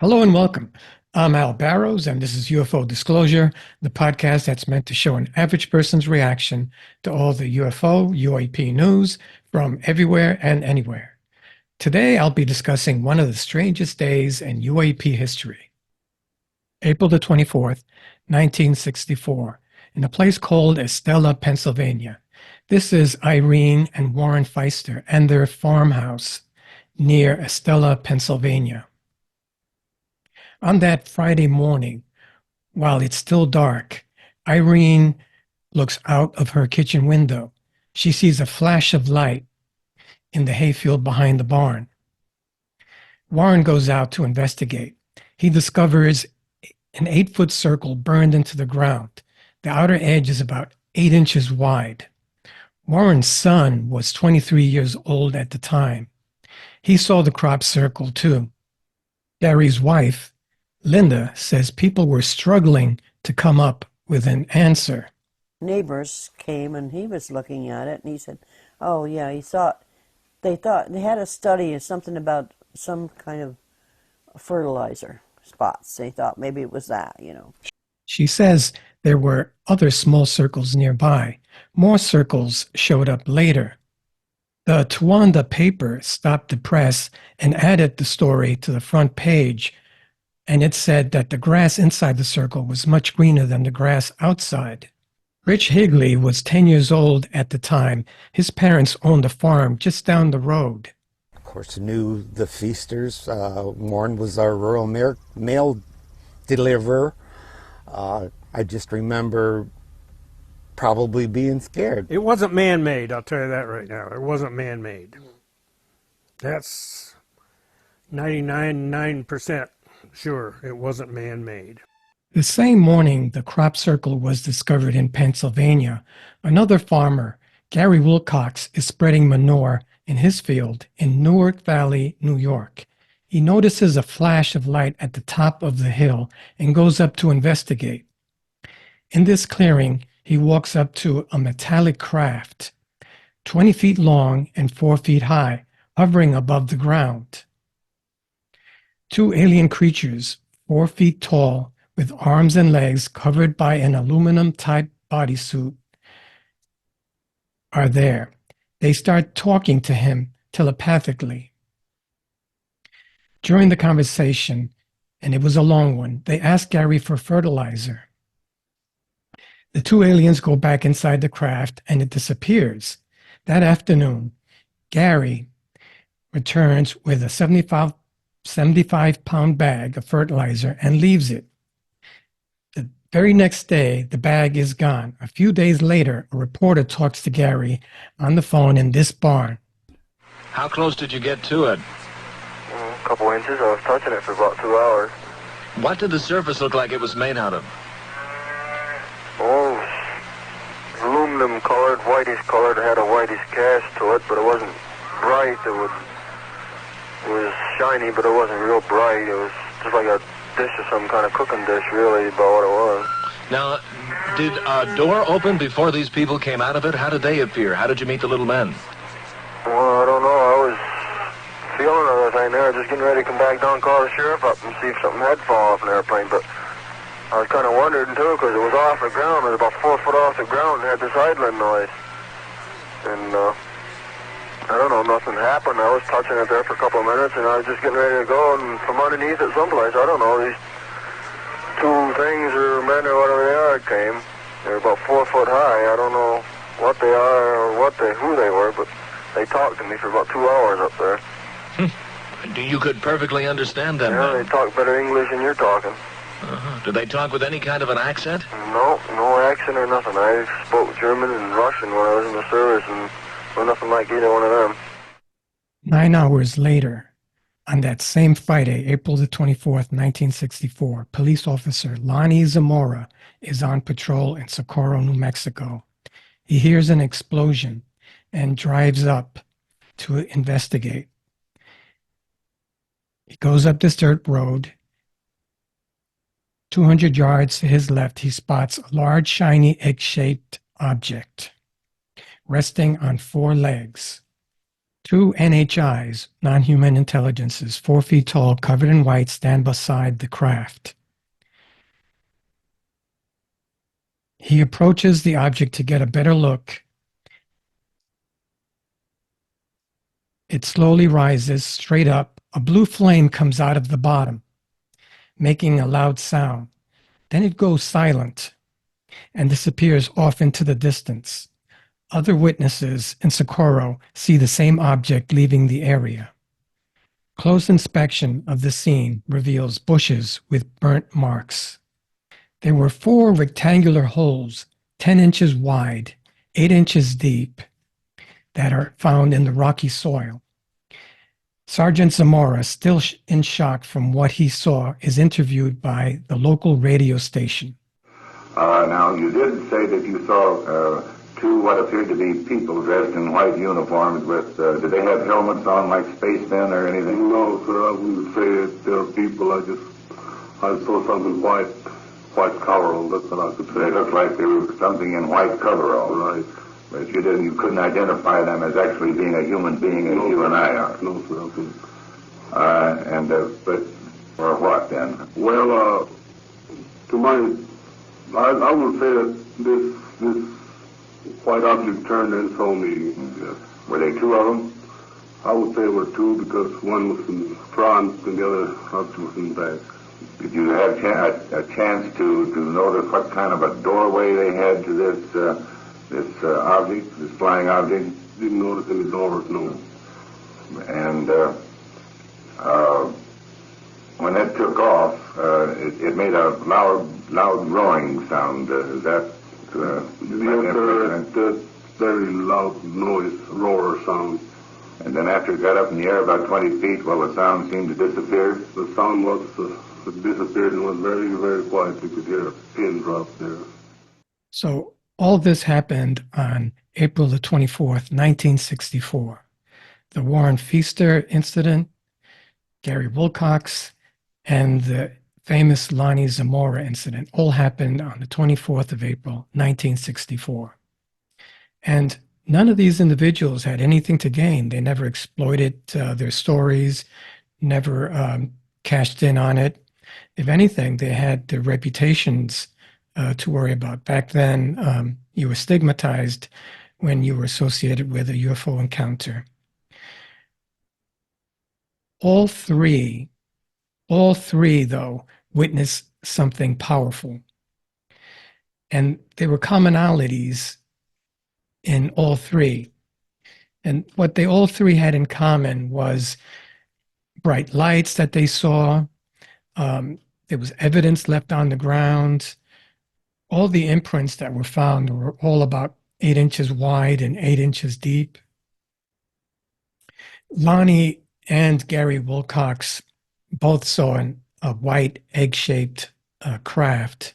Hello and welcome. I'm Al Barrows, and this is UFO Disclosure, the podcast that's meant to show an average person's reaction to all the UFO, UAP news from everywhere and anywhere. Today, I'll be discussing one of the strangest days in UAP history. April the 24th, 1964, in a place called Estella, Pennsylvania. This is Irene and Warren Feister and their farmhouse near Estella, Pennsylvania. On that Friday morning, while it's still dark, Irene looks out of her kitchen window. She sees a flash of light in the hayfield behind the barn. Warren goes out to investigate. He discovers an 8-foot circle burned into the ground. The outer edge is about 8 inches wide. Warren's son was 23 years old at the time. He saw the crop circle too. Gary's wife, Linda, says people were struggling to come up with an answer. Neighbors came and he was looking at it and he said, oh yeah, they had a study of something about some kind of fertilizer spots. They thought maybe it was that. She says there were other small circles nearby. More circles showed up later. The Towanda paper stopped the press and added the story to the front page, and it said that the grass inside the circle was much greener than the grass outside. Rich Higley was 10 years old at the time. His parents owned a farm just down the road. Of course, knew the Feisters. Warren was our rural mail deliverer. I just remember probably being scared. It wasn't man-made, I'll tell you that right now. It wasn't man-made. That's 99.9% sure it wasn't man-made. The same morning, the crop circle was discovered in Pennsylvania. Another farmer, Gary Wilcox, is spreading manure in his field in Newark Valley, New York. He notices a flash of light at the top of the hill and goes up to investigate. In this clearing, he walks up to a metallic craft, 20 feet long and 4 feet high, hovering above the ground. Two alien creatures, 4 feet tall, with arms and legs covered by an aluminum-type bodysuit, are there. They start talking to him telepathically. During the conversation, and it was a long one, they ask Gary for fertilizer. The two aliens go back inside the craft and it disappears. That afternoon, Gary returns with a 75-pound bag of fertilizer and leaves it. The very next day, the bag is gone. A few days later, a reporter talks to Gary on the phone in this barn. How close did you get to it? A couple inches. I was touching it for about 2 hours. What did the surface look like it was made out of? Oh, aluminum colored, whitish colored. It had a whitish cast to it, but it wasn't bright. It was shiny, but it wasn't real bright. It was just like a dish of some kind of cooking dish, really, about what it was. Now, did a door open before these people came out of it? How did they appear? How did you meet the little men? Well, I don't know. I was feeling everything there, just getting ready to come back down and call the sheriff up and see if something had fallen off an airplane, but I was kind of wondering, too, because it was off the ground. It was about 4 foot off the ground and had this idling noise. And, I don't know, nothing happened. I was touching it there for a couple of minutes, and I was just getting ready to go, and from underneath it someplace, I don't know, these two things or men or whatever they are came. They're about 4 foot high. I don't know what they are or who they were, but they talked to me for about 2 hours up there. You could perfectly understand them. Yeah, they talk better English than you're talking. Did they talk with any kind of an accent? No accent or nothing. I spoke German and Russian when I was in the service, and nothing like either one of them. 9 hours later, on that same Friday, April the 24th, 1964, police officer Lonnie Zamora is on patrol in Socorro, New Mexico. He hears an explosion and drives up to investigate. He goes up this dirt road. 200 yards to his left, he spots a large, shiny, egg-shaped object resting on 4 legs. Two NHIs, non-human intelligences, 4 feet tall, covered in white, stand beside the craft. He approaches the object to get a better look. It slowly rises straight up. A blue flame comes out of the bottom, making a loud sound. Then it goes silent and disappears off into the distance. Other witnesses in Socorro see the same object leaving the area. Close inspection of the scene reveals bushes with burnt marks. There were 4 rectangular holes, 10 inches wide, 8 inches deep, that are found in the rocky soil. Sergeant Zamora, still in shock from what he saw, is interviewed by the local radio station. Now, you did say that you saw 2 what appeared to be people dressed in white uniforms with, did they have helmets on like spacemen or anything? No, sir, I wouldn't say it. They're people. I saw something white coverall. That's what I could say. They looked like they were something in white coverall. Right. But you couldn't identify them as actually being a human being as you and I are. No, sir, I couldn't. But or what then? Well, I would say that this white object turned and saw me. Yes. Were they 2 of them? I would say there were 2 because one was in front and the other object was in back. Did you have a chance to notice what kind of a doorway they had to this object, this flying object? Didn't notice any doors, no. And when it took off, it made a loud roaring sound. Is that? Yes, sir. That very loud noise, roar sound. And then after it got up in the air about 20 feet, well, the sound seemed to disappear. The sound was disappeared and was very, very quiet. You could hear a pin drop there. So all this happened on April the 24th, 1964. The Warren Feister incident, Gary Wilcox, and the famous Lonnie Zamora incident all happened on the 24th of April, 1964. And none of these individuals had anything to gain. They never exploited their stories, never cashed in on it. If anything, they had their reputations to worry about. Back then, you were stigmatized when you were associated with a UFO encounter. All three, though, witnessed something powerful. And there were commonalities in all 3. And what they all 3 had in common was bright lights that they saw. There was evidence left on the ground. All the imprints that were found were all about 8 inches wide and 8 inches deep. Lonnie and Gary Wilcox both saw a white egg-shaped craft.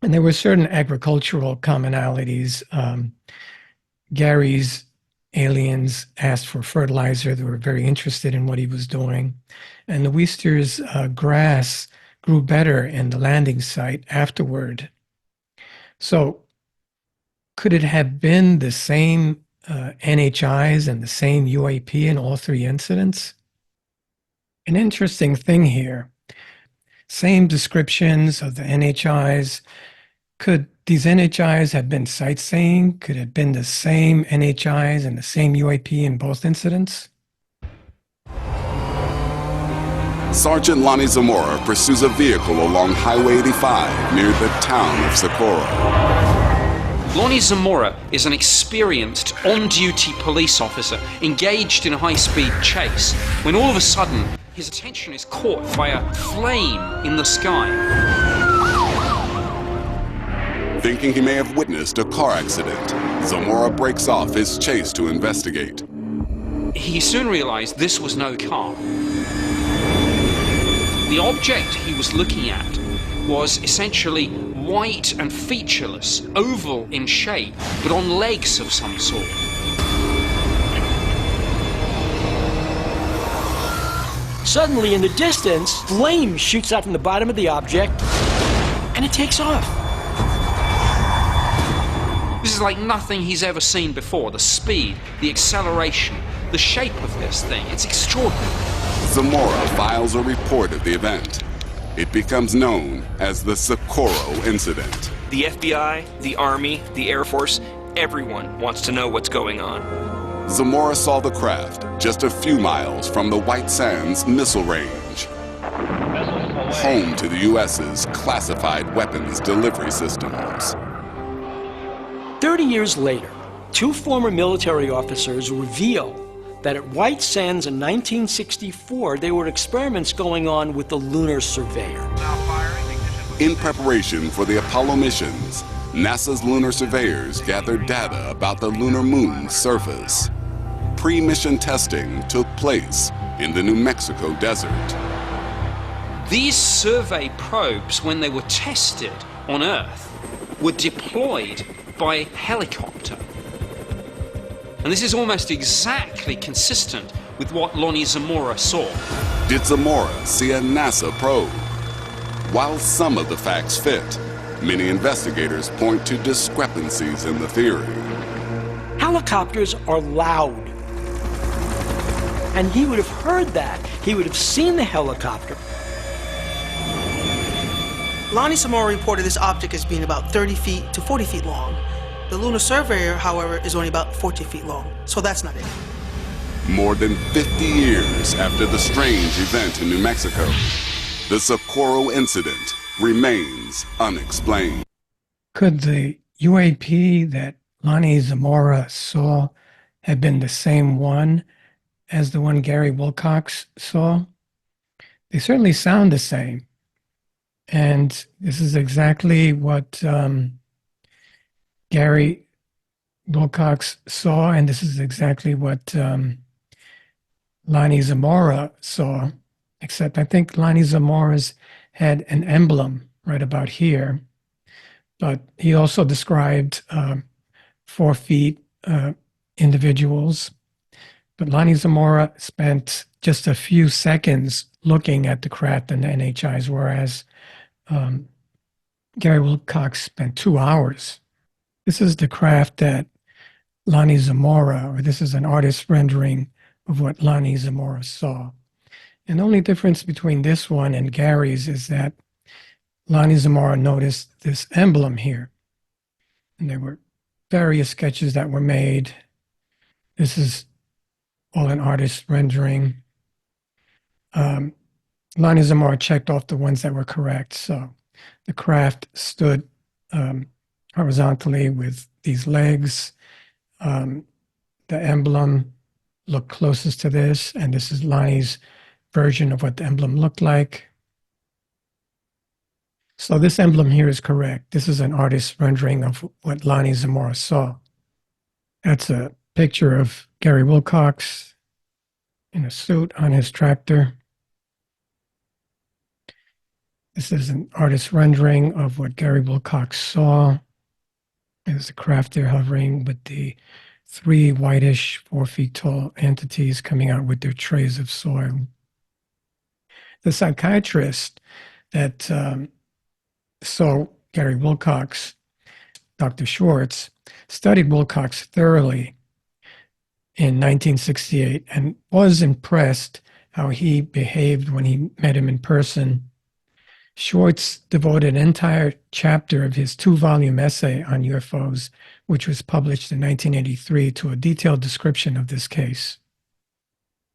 And there were certain agricultural commonalities. Gary's aliens asked for fertilizer. They were very interested in what he was doing. And the Feister's grass grew better in the landing site afterward. So could it have been the same NHIs and the same UAP in all 3 incidents? An interesting thing here, same descriptions of the NHIs. Could these NHIs have been sightseeing? Could it have been the same NHIs and the same UAP in both incidents? Sergeant Lonnie Zamora pursues a vehicle along Highway 85 near the town of Socorro. Lonnie Zamora is an experienced on-duty police officer engaged in a high-speed chase when all of a sudden his attention is caught by a flame in the sky. Thinking he may have witnessed a car accident, Zamora breaks off his chase to investigate. He soon realized this was no car. The object he was looking at was essentially white and featureless, oval in shape, but on legs of some sort. Suddenly, in the distance, flame shoots out from the bottom of the object, and it takes off. This is is like nothing he's ever seen before. The speed, the acceleration, the shape of this thing, it's extraordinary. Zamora files a report of the event. It becomes known as the Socorro incident. The FBI, the Army, the Air Force, everyone wants to know what's going on. Zamora saw the craft just a few miles from the White Sands missile range, home to the U.S.'s classified weapons delivery systems. 30 years later, two former military officers reveal that at White Sands in 1964, there were experiments going on with the lunar surveyor. In preparation for the Apollo missions, NASA's lunar surveyors gathered data about the lunar moon's surface. Pre-mission testing took place in the New Mexico desert. These survey probes, when they were tested on Earth, were deployed by helicopter. And this is almost exactly consistent with what Lonnie Zamora saw. Did Zamora see a NASA probe? While some of the facts fit, many investigators point to discrepancies in the theory. Helicopters are loud. And he would have heard that. He would have seen the helicopter. Lonnie Zamora reported this object as being about 30 feet to 40 feet long. The lunar surveyor, however, is only about 14 feet long, so that's not it. More than 50 years after the strange event in New Mexico, the Socorro incident remains unexplained. Could the UAP that Lonnie Zamora saw have been the same one as the one Gary Wilcox saw? They certainly sound the same. And this is exactly what Gary Wilcox saw, and this is exactly what Lonnie Zamora saw, except I think Lonnie Zamora's had an emblem right about here, but he also described 4 feet individuals. But Lonnie Zamora spent just a few seconds looking at the craft and the NHIs, whereas Gary Wilcox spent 2 hours. This is the craft that Lonnie Zamora, or this is an artist's rendering of what Lonnie Zamora saw. And the only difference between this one and Gary's is that Lonnie Zamora noticed this emblem here. And there were various sketches that were made. This is all an artist's rendering. Lonnie Zamora checked off the ones that were correct. So the craft stood horizontally with these legs. The emblem looked closest to this, and this is Lonnie's version of what the emblem looked like. So this emblem here is correct. This is an artist's rendering of what Lonnie Zamora saw. That's a picture of Gary Wilcox in a suit on his tractor. This is an artist's rendering of what Gary Wilcox saw. There's a craft there hovering with the 3 whitish, 4 feet tall entities coming out with their trays of soil. The psychiatrist that saw Gary Wilcox, Dr. Schwartz, studied Wilcox thoroughly in 1968 and was impressed how he behaved when he met him in person. Schwartz devoted an entire chapter of his 2-volume essay on UFOs, which was published in 1983, to a detailed description of this case.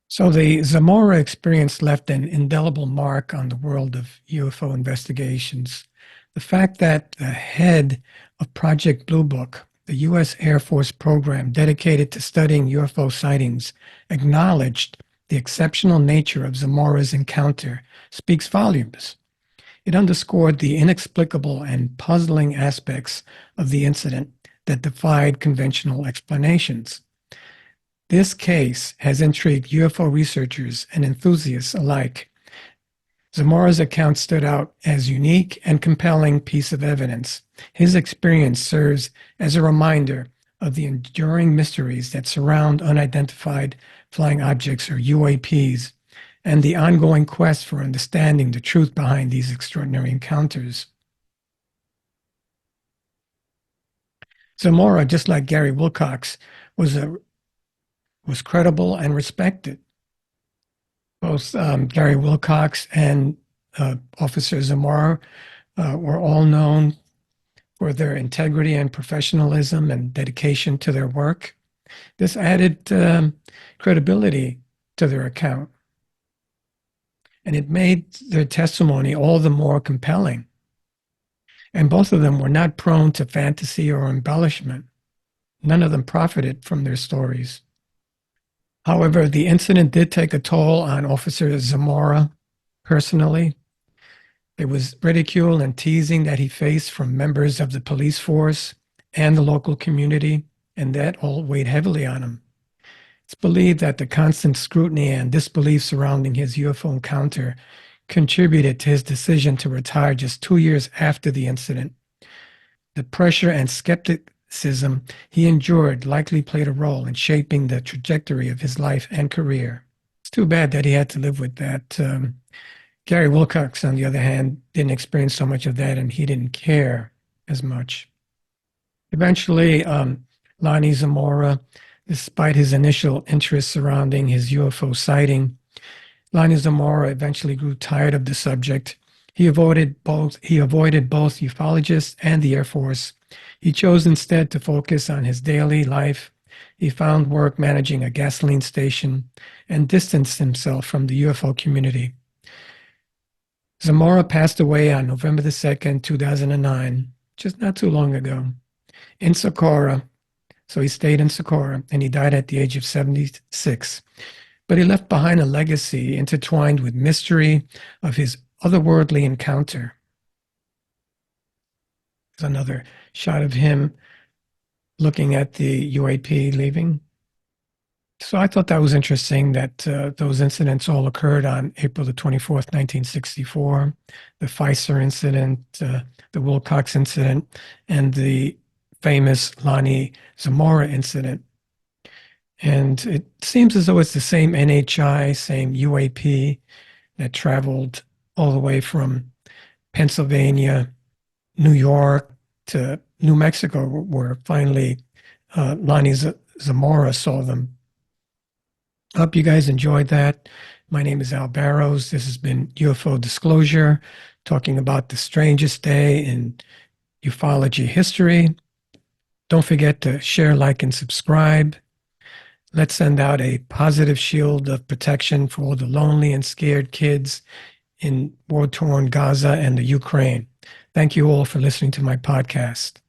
So the Zamora experience left an indelible mark on the world of UFO investigations. The fact that the head of Project Blue Book, the U.S. Air Force program dedicated to studying UFO sightings, acknowledged the exceptional nature of Zamora's encounter speaks volumes. It underscored the inexplicable and puzzling aspects of the incident that defied conventional explanations. This case has intrigued UFO researchers and enthusiasts alike. Zamora's account stood out as a unique and compelling piece of evidence. His experience serves as a reminder of the enduring mysteries that surround unidentified flying objects, or UAPs, and the ongoing quest for understanding the truth behind these extraordinary encounters. Zamora, just like Gary Wilcox, was credible and respected. Both Gary Wilcox and Officer Zamora were all known for their integrity and professionalism and dedication to their work. This added credibility to their account, and it made their testimony all the more compelling. And both of them were not prone to fantasy or embellishment. None of them profited from their stories. However, the incident did take a toll on Officer Zamora personally. There was ridicule and teasing that he faced from members of the police force and the local community, and that all weighed heavily on him. It's believed that the constant scrutiny and disbelief surrounding his UFO encounter contributed to his decision to retire just 2 years after the incident. The pressure and skepticism he endured likely played a role in shaping the trajectory of his life and career. It's too bad that he had to live with that. Gary Wilcox, on the other hand, didn't experience so much of that, and he didn't care as much. Eventually, Lonnie Zamora, despite his initial interest surrounding his UFO sighting, Lonnie Zamora eventually grew tired of the subject. He avoided both ufologists and the Air Force. He chose instead to focus on his daily life. He found work managing a gasoline station and distanced himself from the UFO community. Zamora passed away on November the 2nd, 2009, just not too long ago, in Socorro. So he stayed in Socorro, and he died at the age of 76. But he left behind a legacy intertwined with mystery of his otherworldly encounter. There's another shot of him looking at the UAP leaving. So I thought that was interesting that those incidents all occurred on April the 24th, 1964. The Feister incident, the Wilcox incident, and the famous Lonnie Zamora incident. And it seems as though it's the same NHI, same UAP that traveled all the way from Pennsylvania, New York to New Mexico, where finally Lonnie Zamora saw them. I hope you guys enjoyed that. My name is Al Barrows. This has been UFO Disclosure, talking about the strangest day in ufology history. Don't forget to share, like, and subscribe. Let's send out a positive shield of protection for all the lonely and scared kids in war-torn Gaza and the Ukraine. Thank you all for listening to my podcast.